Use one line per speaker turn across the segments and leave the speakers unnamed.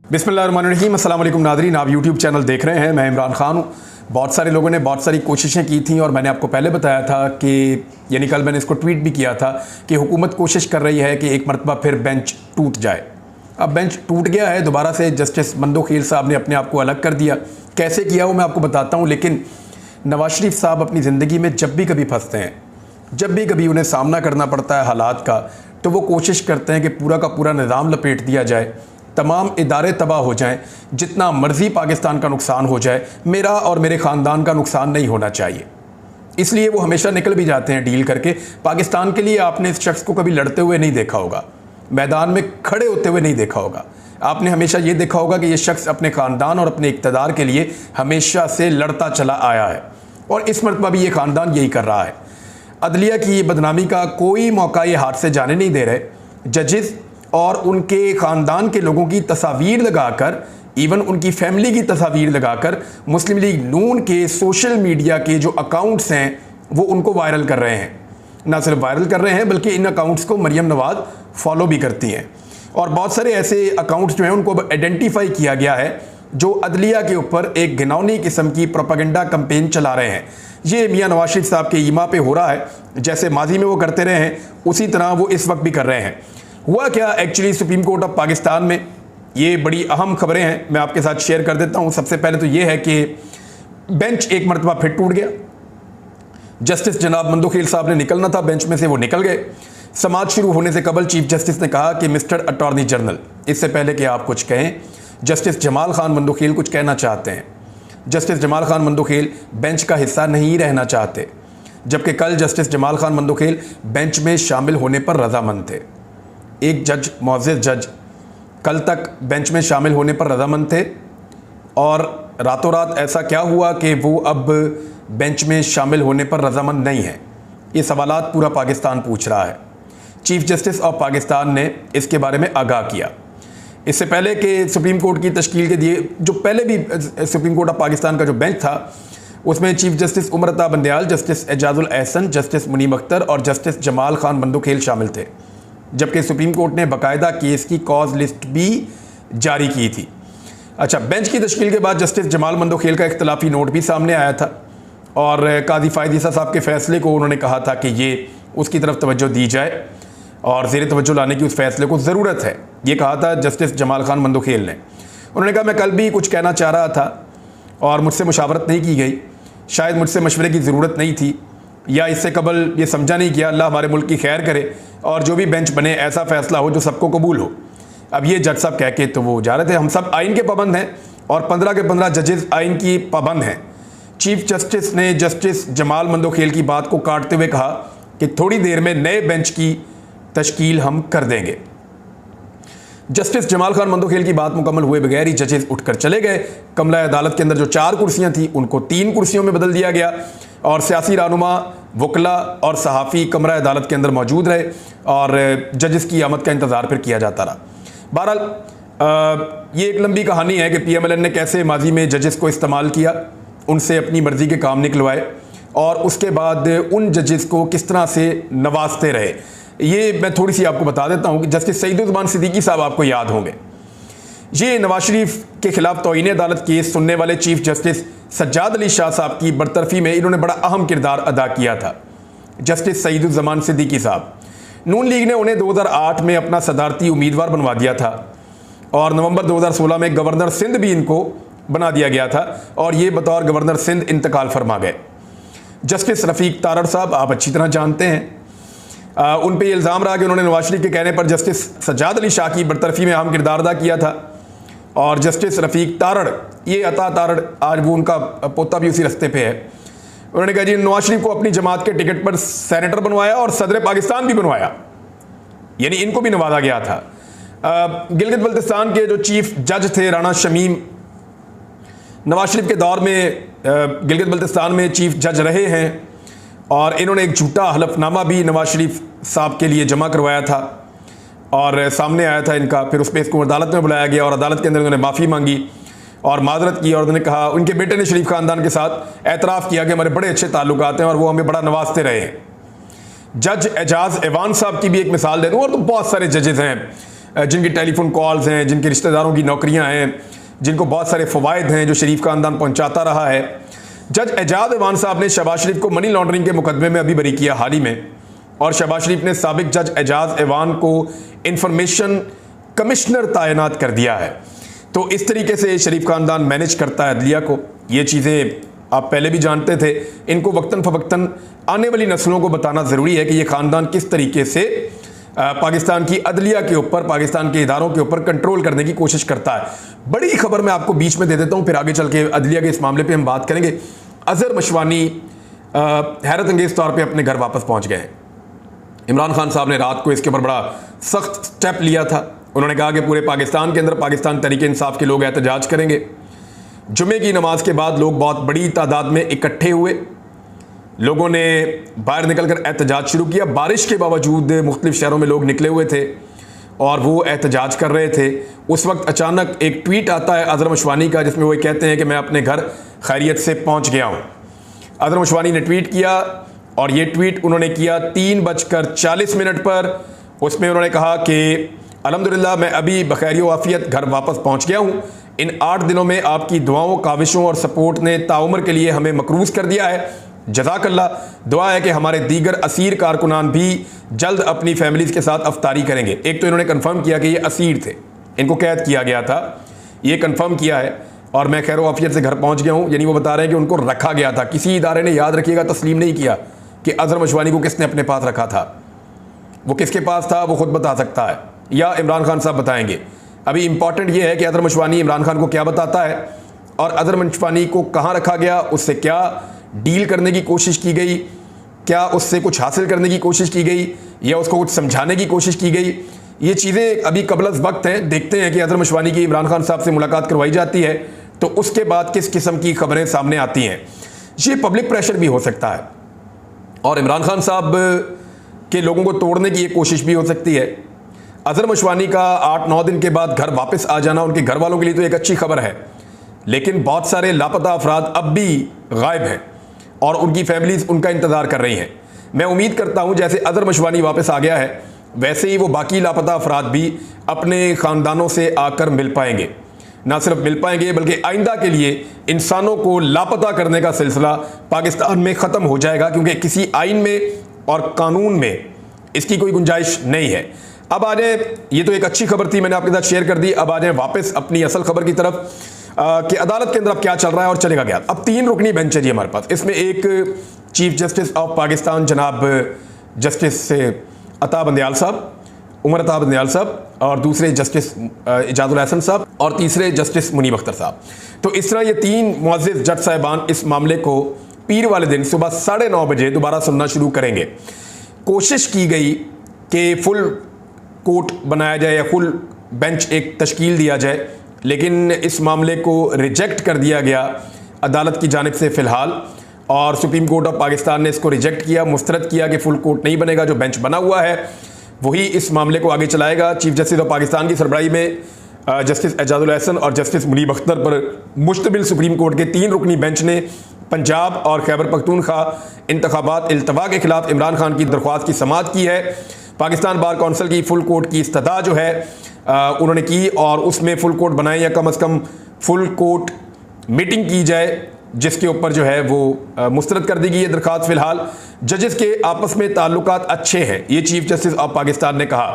बिस्मिल्लाहिर्रहमानिर्रहीम, अस्सलाम वालेकुम नाज़रीन। आप यूट्यूब चैनल देख रहे हैं, मैं इमरान खान हूँ। बहुत सारे लोगों ने बहुत सारी कोशिशें की थी और मैंने आपको पहले बताया था कि यानी कल मैंने इसको ट्वीट भी किया था कि हुकूमत कोशिश कर रही है कि एक मरतबा फिर बेंच टूट जाए। अब बेंच टूट गया है, दोबारा से जस्टिस मंदोखील साहब ने अपने आप को अलग कर दिया। कैसे किया वो मैं आपको बताता हूँ, लेकिन नवाज शरीफ साहब अपनी ज़िंदगी में जब भी कभी फंसते हैं, जब भी कभी उन्हें सामना करना पड़ता है हालात का, तो वो कोशिश करते हैं कि पूरा का पूरा निज़ाम लपेट दिया जाए, तमाम इदारे तबाह हो जाएं, जितना मर्जी पाकिस्तान का नुकसान हो जाए, मेरा और मेरे ख़ानदान का नुकसान नहीं होना चाहिए। इसलिए वो हमेशा निकल भी जाते हैं डील करके। पाकिस्तान के लिए आपने इस शख्स को कभी लड़ते हुए नहीं देखा होगा, मैदान में खड़े होते हुए नहीं देखा होगा। आपने हमेशा ये देखा होगा कि ये शख्स अपने ख़ानदान और अपने इक़्तिदार के लिए हमेशा से लड़ता चला आया है, और इस मरतबा भी ये ख़ानदान यही कर रहा है। अदलिया की बदनामी का कोई मौका ये हाथ से जाने नहीं दे रहे। जजेस और उनके ख़ानदान के लोगों की तस्वीर लगाकर, इवन उनकी फैमिली की तस्वीर लगाकर मुस्लिम लीग नून के सोशल मीडिया के जो अकाउंट्स हैं वो उनको वायरल कर रहे हैं। ना सिर्फ वायरल कर रहे हैं बल्कि इन अकाउंट्स को मरियम नवाज फॉलो भी करती हैं, और बहुत सारे ऐसे अकाउंट्स जो हैं उनको अब आइडेंटिफाई किया गया है जो अदलिया के ऊपर एक घिनौनी किस्म की प्रोपेगेंडा कैंपेन चला रहे हैं। ये मियां नवाज शरीफ साहब के ईमा पे हो रहा है। जैसे माजी में वो करते रहे हैं उसी तरह वो इस वक्त भी कर रहे हैं। हुआ क्या actually supreme court of Pakistan में, ये बड़ी अहम खबरें हैं, मैं आपके साथ शेयर कर देता हूं। सबसे पहले तो ये है कि बेंच एक मरतबा फिर टूट गया। जस्टिस जनाब मंदोखील साहब ने निकलना था बेंच में से, वो निकल गए। समाज शुरू होने से कबल चीफ जस्टिस ने कहा कि मिस्टर अटॉर्नी जनरल, इससे पहले कि आप कुछ कहें, जस्टिस जमाल खान मंदोखील कुछ कहना चाहते हैं। जस्टिस जमाल खान मंदोखील बेंच का हिस्सा नहीं रहना चाहते, जबकि कल जस्टिस जमाल खान मंदोखील बेंच में शामिल होने पर रजामंद थे। एक जज, मुअज़्ज़ज़ जज, कल तक बेंच में शामिल होने पर रजामंद थे, और रातों रात ऐसा क्या हुआ कि वो अब बेंच में शामिल होने पर रजामंद नहीं है? ये सवालात पूरा पाकिस्तान पूछ रहा है। चीफ जस्टिस ऑफ पाकिस्तान ने इसके बारे में आगाह किया। इससे पहले कि सुप्रीम कोर्ट की तश्कील के दिए, जो पहले भी सुप्रीम कोर्ट ऑफ पाकिस्तान का जो बेंच था उसमें chief justice Umar Ata Bandial, justice Ejazul Ehsan, justice मुनीम अख्तर और जस्टिस जमाल खान मंदोखील शामिल थे, जबकि सुप्रीम कोर्ट ने बाकायदा केस की कॉज लिस्ट भी जारी की थी। अच्छा, बेंच की तश्कील के बाद जस्टिस जमाल मंदोखील का इख्तलाफी नोट भी सामने आया था, और काजी फ़ायद ईसा साहब के फ़ैसले को उन्होंने कहा था कि ये उसकी तरफ तवज्जो दी जाए और ज़ेर तवज्जो लाने की उस फैसले को ज़रूरत है, ये कहा था जस्टिस जमाल खान मंदोखील ने। उन्होंने कहा मैं कल भी कुछ कहना चाह रहा था और मुझसे मुशावरत नहीं की गई, शायद मुझसे मशवरे की ज़रूरत नहीं थी, या इससे कबल ये समझा नहीं किया। अल्लाह हमारे मुल्क की खैर करे और जो भी बेंच बने ऐसा फ़ैसला हो जो सबको कबूल हो। अब ये जज साहब कह के तो वो जा रहे थे, हम सब आइन के पाबंद हैं और 15 के 15 जजेस आइन की पाबंद हैं। चीफ जस्टिस ने जस्टिस जमाल मंदोखील की बात को काटते हुए कहा कि थोड़ी देर में नए बेंच की तश्कील हम कर देंगे। जस्टिस जमाल खान मंदोखील की बात मुकम्मल हुए बगैर ही जजेस उठकर चले गए। कमरा अदालत के अंदर जो 4 कुर्सियां थी उनको 3 कुर्सियों में बदल दिया गया, और सियासी रहनुमा, वकला और सहाफ़ी कमरा अदालत के अंदर मौजूद रहे और जजेस की आमद का इंतज़ार फिर किया जाता रहा। बहरहाल ये एक लंबी कहानी है कि PMLN ने कैसे माजी में जजेस को इस्तेमाल किया, उनसे अपनी मर्ज़ी के काम निकलवाए, और उसके बाद उन जजेस को किस तरह से नवाजते रहे। ये मैं थोड़ी सी आपको बता देता हूँ कि जस्टिस सईदुज़्ज़मान सिद्दीकी साहब आपको याद होंगे, ये नवाज शरीफ के खिलाफ तौहीन अदालत केस सुनने वाले चीफ जस्टिस सज्जाद अली शाह साहब की बरतरफी में इन्होंने बड़ा अहम किरदार अदा किया था। जस्टिस सईदुज़्ज़मान सिद्दीकी साहब, नून लीग ने उन्हें 2008 में अपना सदारती उम्मीदवार बनवा दिया था, और नवंबर 2016 में गवर्नर सिंध भी इनको बना दिया गया था, और ये बतौर गवर्नर सिंध इंतकाल फरमा गए। जस्टिस रफ़ीक तारड़ साहब आप अच्छी तरह जानते हैं, उन पर यह इल्ज़ाम रहा कि उन्होंने नवाज शरीफ के कहने पर जस्टिस सज्जाद अली शाह की बरतरफी में अहम किरदार अदा किया था। और जस्टिस रफ़ीक तारड़, ये अता तारड़, आज वो उनका पोता भी उसी रास्ते पे है, उन्होंने कहा जी नवाज शरीफ को अपनी जमात के टिकट पर सेनेटर बनवाया और सदर पाकिस्तान भी बनवाया, यानी इनको भी नवाजा गया था। गिलगित बल्तिस्तान के जो चीफ जज थे राना शमीम, नवाज शरीफ के दौर में गिलगित बल्तिस्तान में चीफ जज रहे हैं, और इन्होंने एक झूठा हलफनामा भी नवाज शरीफ साहब के लिए जमा करवाया था, और सामने आया था इनका। फिर उस पर इसको अदालत में बुलाया गया और अदालत के अंदर उन्होंने माफ़ी मांगी और माजरत की, और उन्होंने कहा, उनके बेटे ने शरीफ ख़ानदान के साथ एतराफ़ किया कि हमारे बड़े अच्छे ताल्लुकात हैं और वो हमें बड़ा नवाजते रहे हैं। जज एजाज एवान साहब की भी एक मिसाल दे दूँ, और तो बहुत सारे जजेस हैं जिनकी टेलीफोन कॉल्स हैं, जिनके रिश्तेदारों की नौकरियां हैं, जिनको बहुत सारे फ़वाइद हैं जो शरीफ खानदान पहुंचाता रहा है। जज एजाज ऐवान साहब ने शहबाज शरीफ को मनी लॉन्ड्रिंग के मुकदमे में अभी बरी किया हाल ही में, और शहबाज शरीफ ने साबिक जज एजाज ऐवान को इंफॉर्मेशन कमिश्नर तैनात कर दिया है। तो इस तरीके से शरीफ खानदान मैनेज करता है अदलिया को। ये चीज़ें आप पहले भी जानते थे। इनको वक्तन फ़वक्तन आने वाली नस्लों को बताना ज़रूरी है कि ये ख़ानदान किस तरीके से पाकिस्तान की अदलिया के ऊपर, पाकिस्तान के इदारों के ऊपर कंट्रोल करने की कोशिश करता है। बड़ी खबर मैं आपको बीच में दे देता हूँ, फिर आगे चल के अदलिया के इस मामले पे हम बात करेंगे। अजहर मशवानी हैरत अंगेज़ तौर पे अपने घर वापस पहुँच गए हैं। इमरान खान साहब ने रात को इसके ऊपर बड़ा सख्त स्टेप लिया था। उन्होंने कहा कि पूरे पाकिस्तान के अंदर पाकिस्तान तहरीक इंसाफ के लोग एहतजाज करेंगे। जुमे की नमाज के बाद लोग बहुत बड़ी तादाद में इकट्ठे हुए। लोगों ने बाहर निकलकर एहतजाज शुरू किया। बारिश के बावजूद मुख्तलिफ शहरों में लोग निकले हुए थे और वो एहतजाज कर रहे थे। उस वक्त अचानक एक ट्वीट आता है अजहर मशवानी का, जिसमें वो कहते हैं कि मैं अपने घर खैरियत से पहुंच गया हूं। अजहर मशवानी ने ट्वीट किया और ये ट्वीट उन्होंने किया 3:40 पर। उसमें उन्होंने कहा कि अल्हम्दुलिल्लाह मैं अभी बखैर वाफियत घर वापस पहुंच गया हूं। इन 8 दिनों में आपकी दुआओं, काविशों और सपोर्ट ने ताउम्र के लिए हमें मकरूज कर दिया है। जज़ाकल्लाह। दुआ है कि हमारे दीगर असीर कारकुनान भी जल्द अपनी फैमिलीज़ के साथ अफ्तारी करेंगे। एक तो इन्होंने कंफर्म किया कि ये असीर थे, इनको कैद किया गया था, ये कंफर्म किया है, और मैं खैर वाफियत से घर पहुंच गया हूं। यानी वो बता रहे हैं कि उनको रखा गया था। किसी इदारे ने, याद रखिएगा, तस्लीम नहीं किया कि अजहर मशवानी को किसने अपने पास रखा था। वो किसके पास था वो खुद बता सकता है, या इमरान खान साहब बताएंगे। अभी इंपॉर्टेंट ये है कि अजहर मशवानी इमरान खान को क्या बताता है, और अजहर मशवानी को कहाँ रखा गया, उससे क्या डील करने की कोशिश की गई, क्या उससे कुछ हासिल करने की कोशिश की गई, या उसको कुछ समझाने की कोशिश की गई। ये चीज़ें अभी कबल वक्त हैं। देखते हैं कि अजहर मशवानी की इमरान खान साहब से मुलाकात करवाई जाती है तो उसके बाद किस किस्म की खबरें सामने आती हैं। ये पब्लिक प्रेशर भी हो सकता है और इमरान खान साहब के लोगों को तोड़ने की ये कोशिश भी हो सकती है। अजहर मशवानी का 8-9 दिन के बाद घर वापस आ जाना उनके घर वालों के लिए तो एक अच्छी खबर है, लेकिन बहुत सारे लापता अफराद अब भी गायब हैं और उनकी फैमिलीज उनका इंतज़ार कर रही हैं। मैं उम्मीद करता हूं जैसे अजहर मशवानी वापस आ गया है, वैसे ही वो बाकी लापता अफराद भी अपने ख़ानदानों से आकर मिल पाएंगे। ना सिर्फ मिल पाएंगे बल्कि आइंदा के लिए इंसानों को लापता करने का सिलसिला पाकिस्तान में ख़त्म हो जाएगा, क्योंकि किसी आइन में और कानून में इसकी कोई गुंजाइश नहीं है। अब आ जाए, ये तो एक अच्छी खबर थी, मैंने आपके साथ शेयर कर दी। अब आ जाए वापस अपनी असल खबर की तरफ कि अदालत के अंदर अब क्या चल रहा है और चलेगा क्या। अब 3 रुकनी बेंच है जी हमारे पास। इसमें एक चीफ जस्टिस ऑफ पाकिस्तान जनाब जस्टिस अता बंदयाल साहब, उमर अता बंदयाल साहब, और दूसरे जस्टिस इजाजुल हसन साहब, और तीसरे जस्टिस मुनीब अख्तर साहब। तो इस तरह ये 3 मुअज़्ज़िज़ जज साहिबान इस मामले को पीर वाले दिन सुबह 9:30 बजे दोबारा सुनना शुरू करेंगे। कोशिश की गई कि फुल कोर्ट बनाया जाए या फुल बेंच एक तश्कील दिया जाए, लेकिन इस मामले को रिजेक्ट कर दिया गया अदालत की जानिब से फ़िलहाल, और सुप्रीम कोर्ट ऑफ पाकिस्तान ने इसको रिजेक्ट किया, मुस्तरद किया कि फुल कोर्ट नहीं बनेगा। जो बेंच बना हुआ है वही इस मामले को आगे चलाएगा। चीफ जस्टिस ऑफ पाकिस्तान की सरबराही में जस्टिस एजाजुल हसन और जस्टिस मुनीब अख्तर पर मुश्तमिल सुप्रीम कोर्ट के 3 रुकनी बेंच ने पंजाब और खैबर पख्तूनख्वा इंतखाबात इल्तवा के खिलाफ इमरान खान की दरख्वास्त की समाअत की है। पाकिस्तान बार कौंसिल की फुल कोर्ट की इस्तदा जो है उन्होंने की, और उसमें फुल कोर्ट बनाए या कम अज़ कम फुल कोर्ट मीटिंग की जाए, जिसके ऊपर जो है वो मुस्तरद कर दी गई है दरख्वास्त। फ़िलहाल जजेस के आपस में ताल्लुकात अच्छे हैं, ये चीफ जस्टिस ऑफ पाकिस्तान ने कहा।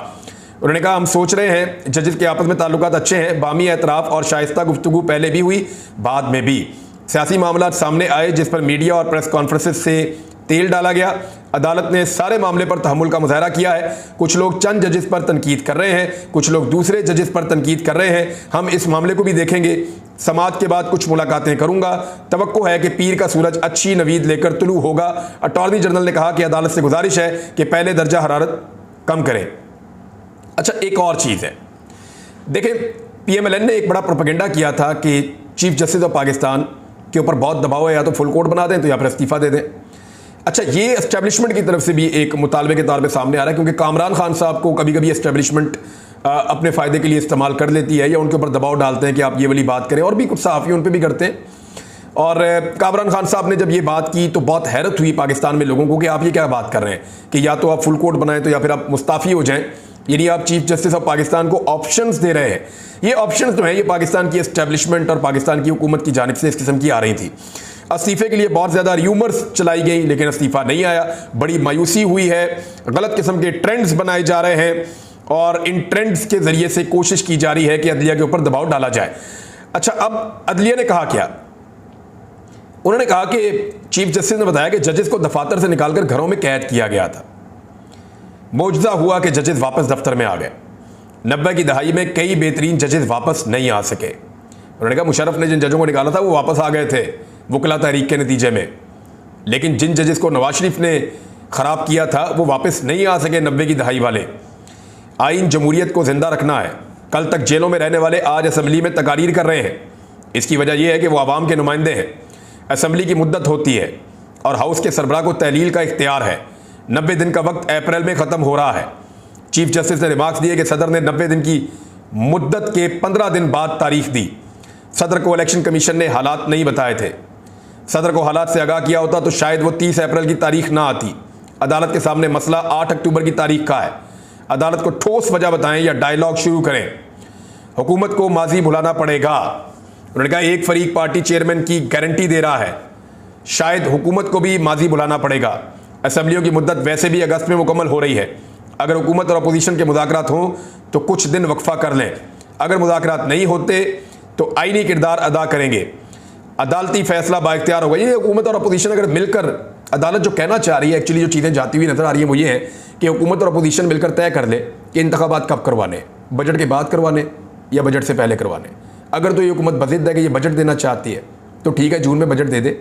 उन्होंने कहा हम सोच रहे हैं जजेस के आपस में ताल्लुकात अच्छे हैं, बामी एतराफ़ और शाइस्ता गुफ्तगू पहले भी हुई, बाद में भी सियासी मामला सामने आए जिस पर मीडिया और प्रेस कॉन्फ्रेंसेस से तेल डाला गया। अदालत ने सारे मामले पर तहम्मुल का मुजाहरा किया है। कुछ लोग चंद जजेस पर तनकीद कर रहे हैं, कुछ लोग दूसरे जजेस पर तनकीद कर रहे हैं। हम इस मामले को भी देखेंगे। समाअत के बाद कुछ मुलाकातें करूंगा। तवक्को है कि पीर का सूरज अच्छी नवीद लेकर तुलू होगा। अटॉर्नी जनरल ने कहा कि अदालत से गुजारिश है कि पहले दर्जा हरारत कम करें। अच्छा, एक और चीज़ है, देखें, PMLN ने एक बड़ा प्रोपेगेंडा किया था कि चीफ जस्टिस ऑफ पाकिस्तान के ऊपर बहुत दबाव है, या तो फुल कोर्ट बना दें तो या फिर इस्तीफ़ा दे दें। अच्छा, ये एस्टेब्लिशमेंट की तरफ से भी एक मुतालबे के तौर पे सामने आ रहा है, क्योंकि कामरान खान साहब को कभी कभी एस्टेब्लिशमेंट अपने फ़ायदे के लिए इस्तेमाल कर लेती है, या उनके ऊपर दबाव डालते हैं कि आप ये वाली बात करें, और भी कुछ सहाफ़ी उन पर भी करते हैं। और कामरान खान साहब ने जब ये बात की तो बहुत हैरत हुई पाकिस्तान में लोगों को कि आप ये क्या बात कर रहे हैं कि या तो आप फुल कोर्ट बनाएं तो या फिर आप मुस्ताफ़ी हो जाएं। यानी आप चीफ जस्टिस ऑफ पाकिस्तान को ऑप्शंस दे रहे हैं। ये ऑप्शंस जो हैं ये पाकिस्तान की एस्टेब्लिशमेंट और पाकिस्तान की हुकूमत की जानिब से इस किस्म की आ रही थी। इस्तीफे के लिए बहुत ज़्यादा र्यूमर्स चलाई गई, लेकिन इस्तीफा नहीं आया। बड़ी मायूसी हुई है, गलत किस्म के ट्रेंड्स बनाए जा रहे हैं और इन ट्रेंड्स के ज़रिए से कोशिश की जा रही है कि अदलिया के ऊपर दबाव डाला जाए। अच्छा, अब अदलिया ने कहा क्या? उन्होंने कहा कि चीफ जस्टिस ने बताया कि जजेस को दफातर से निकालकर घरों में कैद किया गया था। मौजूदा हुआ कि जजेस वापस दफ्तर में आ गए। 90 की दहाई में कई बेहतरीन जजेस वापस नहीं आ सके। उन्होंने कहा मुशर्रफ ने जिन जजों को निकाला था वो वापस आ गए थे वकला तहरीक के नतीजे में, लेकिन जिन जजेस को नवाज शरीफ ने ख़राब किया था वो वापस नहीं आ सके। 90 की दहाई वाले आइन जमहूरियत को ज़िंदा रखना है। कल तक जेलों में रहने वाले आज असम्बली में तकारीर कर रहे हैं। इसकी वजह यह है कि वो आवाम के नुमाइंदे हैं। असम्बली की मुद्दत होती है और हाउस के सरबराह को तहलील का इख्तियार है। 90 दिन का वक्त अप्रैल में ख़त्म हो रहा है। चीफ जस्टिस ने रिमार्क्स दिए कि सदर ने 90 दिन की मुद्दत के 15 दिन बाद तारीख दी। सदर को इलेक्शन कमीशन ने हालात नहीं बताए थे। सदर को हालात से आगाह किया होता तो शायद वो 30 अप्रैल की तारीख ना आती। अदालत के सामने मसला 8 अक्टूबर की तारीख का है। अदालत को ठोस वजह बताएं या डायलॉग शुरू करें। हुकूमत को माजी भुलाना पड़ेगा। उन्होंने कहा एक फरीक पार्टी चेयरमैन की गारंटी दे रहा है, शायद हुकूमत को भी माजी भुलाना पड़ेगा। असम्बलियों की मुद्दत वैसे भी अगस्त में मुकम्मल हो रही है। अगर हुकूमत और अपोजिशन के मुज़ाकरात हों तो कुछ दिन वक्फा कर लें। अगर मुज़ाकरात नहीं होते तो आईनी किरदार अदा करेंगे। अदालती फैसला बाइख्तियार होगा। ये हुकूमत और अपोजिशन अगर मिलकर, अदालत जो कहना चाह रही है, एक्चुअली जो चीज़ें जाती हुई नजर आ रही है वो ये है कि हुकूमत और अपोजिशन मिलकर तय कर ले कि इंतखाबात कब करवाने, बजट के बाद करवाने या बजट से पहले करवाने। अगर तो ये हुकूमत बज़िद है कि ये बजट देना चाहती है तो ठीक है, जून में बजट दे दे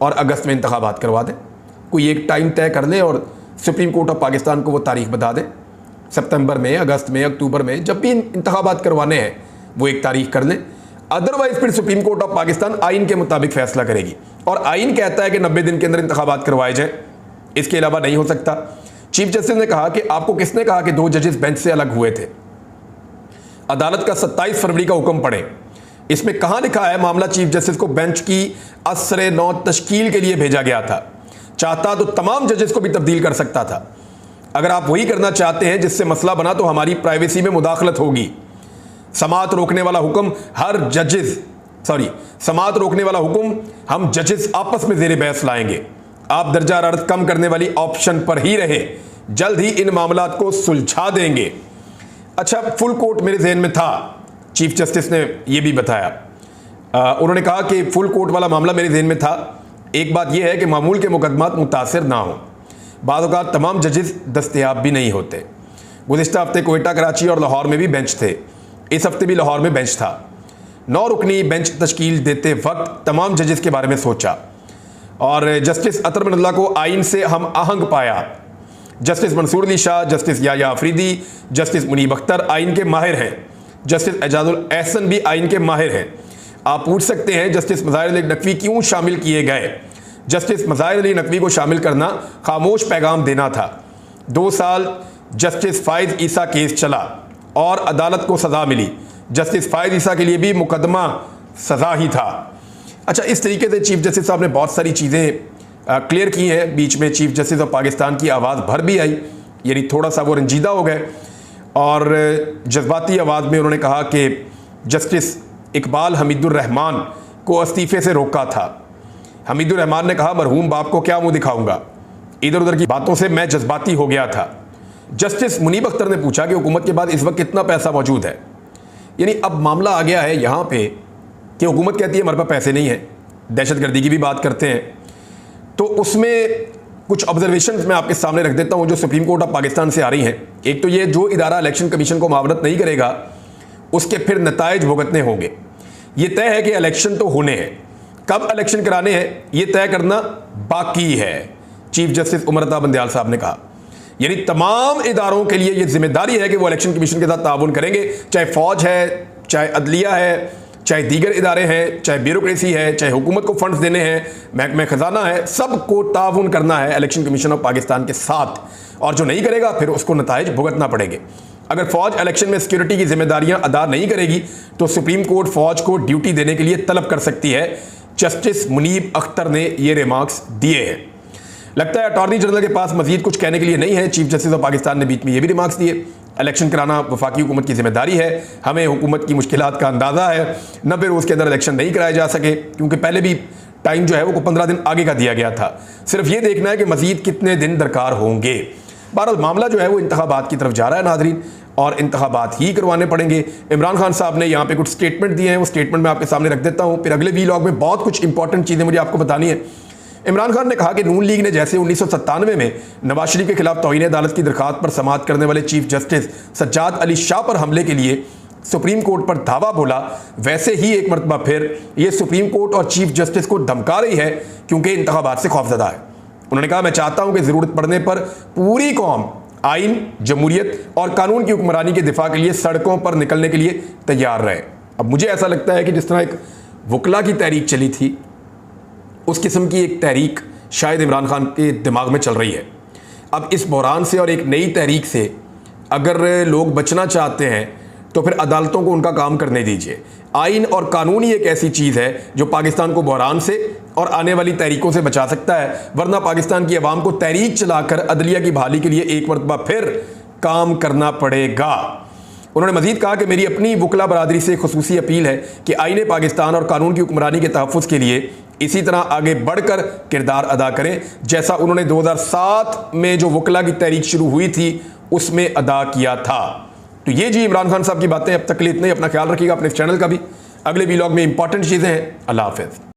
और अगस्त में इंतखाबात करवा दे। कोई एक टाइम तय कर ले और सुप्रीम कोर्ट ऑफ पाकिस्तान को वो तारीख बता दें, सितंबर में, अगस्त में, अक्टूबर में, जब भी इंतखाबात करवाने हैं वो एक तारीख कर लें। अदरवाइज फिर सुप्रीम कोर्ट ऑफ पाकिस्तान आइन के मुताबिक फैसला करेगी और आइन कहता है कि 90 दिन के अंदर इंतखाबात करवाए जाएं, इसके अलावा नहीं हो सकता। चीफ जस्टिस ने कहा कि आपको किसने कहा कि 2 जजेस बेंच से अलग हुए थे? अदालत का 27 फरवरी का हुक्म पढ़े, इसमें कहां लिखा है मामला चीफ जस्टिस को बेंच की असरे नौ तश्कील के लिए भेजा गया था। चाहता तो तमाम जजेस को भी तब्दील कर सकता था। अगर आप वही करना चाहते हैं जिससे मसला बना तो हमारी प्राइवेसी में मुदाखलत होगी। समाअत रोकने वाला हुक्म समाअत रोकने वाला हुक्म हम जजेस आपस में ज़ेरे बहस लाएंगे। आप दर्जा हरारत कम करने वाली ऑप्शन पर ही रहे, जल्द ही इन मामलात को सुलझा देंगे। अच्छा, फुल कोर्ट मेरे जहन में था, चीफ जस्टिस ने यह भी बताया। उन्होंने कहा कि फुल कोर्ट वाला मामला मेरे जहन में था। एक बात यह है कि मामूल के मुकदमात मुतासिर ना हो, बाद औक़ात तमाम जजेस दस्तयाब भी नहीं होते। गुज़िश्ता हफ्ते कोयटा, कराची और लाहौर में भी बेंच थे, इस हफ्ते भी लाहौर में बेंच था। 9 रुकनी बेंच तश्कील देते वक्त तमाम जजेस के बारे में सोचा और जस्टिस अतर बिन अल्लाह को आइन से हम आहंग पाया। Justice Mansoor Ali Shah, justice Yahya Afridi, justice Munib Akhtar आइन के माहिर हैं। जस्टिस एजाजुल एहसन भी आइन के माहिर हैं। आप पूछ सकते हैं जस्टिस मज़ाहिर अली नकवी क्यों शामिल किए गए? जस्टिस मज़ाहिर अली नकवी को शामिल करना खामोश पैगाम देना था। 2 साल जस्टिस फ़ाइज़ ईसा केस चला और अदालत को सज़ा मिली। जस्टिस फ़ाइज़ ईसा के लिए भी मुकदमा सज़ा ही था। अच्छा, इस तरीके से चीफ जस्टिस साहब ने बहुत सारी चीज़ें क्लियर की हैं। बीच में चीफ जस्टिस ऑफ पाकिस्तान की आवाज़ भर भी आई, यानी थोड़ा सा वो रंजीदा हो गए और जज्बाती आवाज़ में उन्होंने कहा कि जस्टिस इकबाल हमीदुर रहमान को इस्तीफ़े से रोका था। हमीदुर रहमान ने कहा मरहूम बाप को क्या मुँह दिखाऊंगा, इधर उधर की बातों से मैं जज्बाती हो गया था। जस्टिस मुनीब अख्तर ने पूछा कि हुकूमत के बाद इस वक्त कितना पैसा मौजूद है। यानी अब मामला आ गया है यहाँ पे कि हुकूमत कहती है हमारे पास पैसे नहीं है। दहशतगर्दी की भी बात करते हैं तो उसमें कुछ ऑब्जर्वेशन मैं आपके सामने रख देता हूँ जो सुप्रीम कोर्ट ऑफ पाकिस्तान से आ रही हैं। एक तो ये, जो इदारा इलेक्शन कमीशन को मावरत नहीं करेगा उसके फिर नताइज भुगतने होंगे। ये तय है कि इलेक्शन तो होने हैं, कब इलेक्शन कराने हैं ये तय करना बाकी है, चीफ जस्टिस उमर अता बंदयाल साहब ने कहा। यानी तमाम इदारों के लिए ये जिम्मेदारी है कि वो इलेक्शन कमीशन के साथ ताउन करेंगे, चाहे फौज है, चाहे अदलिया है, चाहे दीगर इदारे हैं, चाहे ब्यूरोक्रेसी है, चाहे हुकूमत को फंड्स देने हैं, महकमा खजाना है, सबको ताउन करना है इलेक्शन कमीशन ऑफ पाकिस्तान के साथ। और जो नहीं करेगा फिर उसको नताइज भुगतना पड़ेंगे। अगर फौज इलेक्शन में सिक्योरिटी की जिम्मेदारियां अदा नहीं करेगी तो सुप्रीम कोर्ट फौज को ड्यूटी देने के लिए तलब कर सकती है। जस्टिस मुनीब अख्तर ने ये रिमार्क्स दिए हैं। लगता है अटॉर्नी जनरल के पास मजीद कुछ कहने के लिए नहीं है। चीफ जस्टिस ऑफ पाकिस्तान ने बीच में ये भी रिमार्क्स दिए इलेक्शन कराना वफाकी हुकूमत की जिम्मेदारी है, हमें हुकूमत की मुश्किलात का अंदाज़ा है, 90 रोज़ के अंदर इलेक्शन नहीं कराए जा सके क्योंकि पहले भी टाइम जो है वो 15 दिन आगे का दिया गया था। सिर्फ ये देखना है कि मज़ीद कितने दिन दरकार होंगे। बहरहाल मामला जो है वो इंतखाबात की तरफ जा रहा है नाज़रीन, और इंतखाबात ही करवाने पड़ेंगे। इमरान खान साहब ने यहाँ पे कुछ स्टेटमेंट दिए हैं, वो स्टेटमेंट मैं आपके सामने रख देता हूँ, फिर अगले वीलॉग में बहुत कुछ इंपॉर्टेंट चीज़ें मुझे आपको बतानी है। इमरान खान ने कहा कि नून लीग ने जैसे 1997 में नवाज शरीफ के खिलाफ तौहीन अदालत की दरखास्त पर समाअत करने वाले चीफ जस्टिस सज्जाद अली शाह पर हमले के लिए सुप्रीम कोर्ट पर धावा बोला, वैसे ही एक मरतबा फिर ये सुप्रीम कोर्ट और चीफ जस्टिस को धमका रही है क्योंकि इंतखाबात से खौफजदा है। उन्होंने कहा, मैं चाहता हूं कि ज़रूरत पड़ने पर पूरी कौम आइन, जमहूरियत और कानून की हुक्मरानी के दिफा के लिए सड़कों पर निकलने के लिए तैयार रहे। अब मुझे ऐसा लगता है कि जिस तरह एक वकला की तहरीक चली थी, उस किस्म की एक तहरीक शायद इमरान खान के दिमाग में चल रही है। अब इस बहरान से और एक नई तहरीक से अगर लोग बचना चाहते हैं तो फिर अदालतों को उनका काम करने दीजिए। आइन और कानून ही एक ऐसी चीज़ है जो पाकिस्तान को बहरान से और आने वाली तहरीकों से बचा सकता है, वरना पाकिस्तान की आवाम को तहरीक चलाकर अदलिया की बहाली के लिए एक मरतबा फिर काम करना पड़ेगा। उन्होंने मजीद कहा कि मेरी अपनी वकला बरादरी से खुसूसी अपील है कि आईन पाकिस्तान और कानून की हुक्मरानी के तहफ़्फ़ुज़ के लिए इसी तरह आगे बढ़कर किरदार अदा करें जैसा उन्होंने 2007 में जो वकला की तहरीक शुरू हुई थी उसमें अदा किया था। तो ये जी इमरान खान साहब की बातें। अब तक के लिए इतना ही। अपना ख्याल रखिएगा, अपने चैनल का भी। अगले वीलॉग में इंपॉर्टेंट चीज़ें हैं। अल्लाह हाफ़िज़।